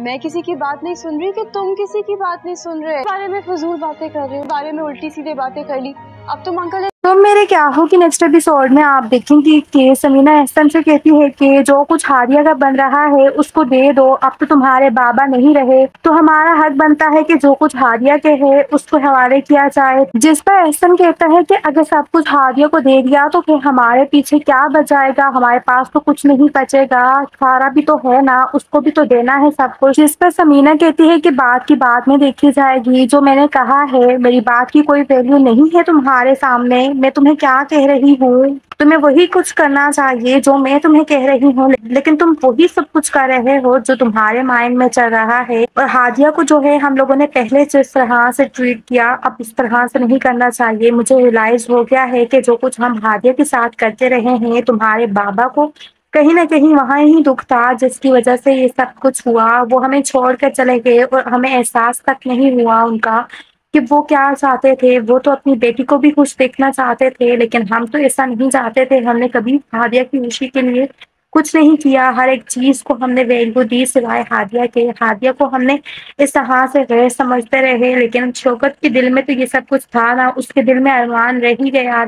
میں کسی کی بات نہیں سن رہی کہ تم کسی کی بات نہیں سن رہے. بارے میں فضول باتیں کر رہے ہو, بارے میں الٹی سیدھے باتیں کر لی. اب تم انکل تم میرے کیا ہو کہ نیکسٹ ایپیسوڈ میں آپ دیکھیں گی کہ سمینا احسن سے کہتی ہے کہ جو کچھ ہادیہ کا بن رہا ہے اس کو دے دو, اب تو تمہارے بابا نہیں رہے تو ہمارا حق بنتا ہے کہ جو کچھ ہادیہ کے ہے اس کو حوالے کیا جائے. جس پر احسن کہتا ہے کہ اگر سب کچھ ہادیہ کو دے دیا تو پھر ہمارے پیچھے کیا بچائے گا, ہمارے پاس تو کچھ نہیں بچے گا, سارا بھی تو ہے نا, اس کو بھی تو دینا ہے سب کچھ. جس پر سمینا کہتی ہے کہ بات کی بات میں دیکھی جائے گی, جو میں نے کہا ہے میری بات کی کوئی ویلیو نہیں ہے تمہارے سامنے, میں تمہیں کیا کہہ رہی ہوں, تمہیں وہی کچھ کرنا چاہیے جو میں تمہیں کہہ رہی ہوں, لیکن تم وہی سب کچھ کر رہے ہو جو تمہارے مائنڈ میں چل رہا ہے. اور ہادیہ کو جو ہے ہم لوگوں نے پہلے جس طرح سے ٹریٹ کیا اب اس طرح سے نہیں کرنا چاہیے. مجھے ریلائز ہو گیا ہے کہ جو کچھ ہم ہادیہ کے ساتھ کرتے رہے ہیں تمہارے بابا کو کہیں نہ کہیں وہاں ہی دکھ تھا جس کی وجہ سے یہ سب کچھ ہوا. وہ ہمیں چھوڑ کر چلے گئے اور ہمیں احساس تک نہیں ہوا ان کا کہ وہ کیا چاہتے تھے. وہ تو اپنی بیٹی کو بھی خوش دیکھنا چاہتے تھے, لیکن ہم تو ایسا نہیں چاہتے تھے. ہم نے کبھی ہادیہ کی خوشی کے لیے کچھ نہیں کیا, ہر ایک چیز کو ہم نے ویلیو دی سوائے ہادیہ کے. ہادیہ کو ہم نے اس طرح سے غیر سمجھتے رہے, لیکن شوکت کے دل میں تو یہ سب کچھ تھا نا, اس کے دل میں ارمان رہ ہی گیا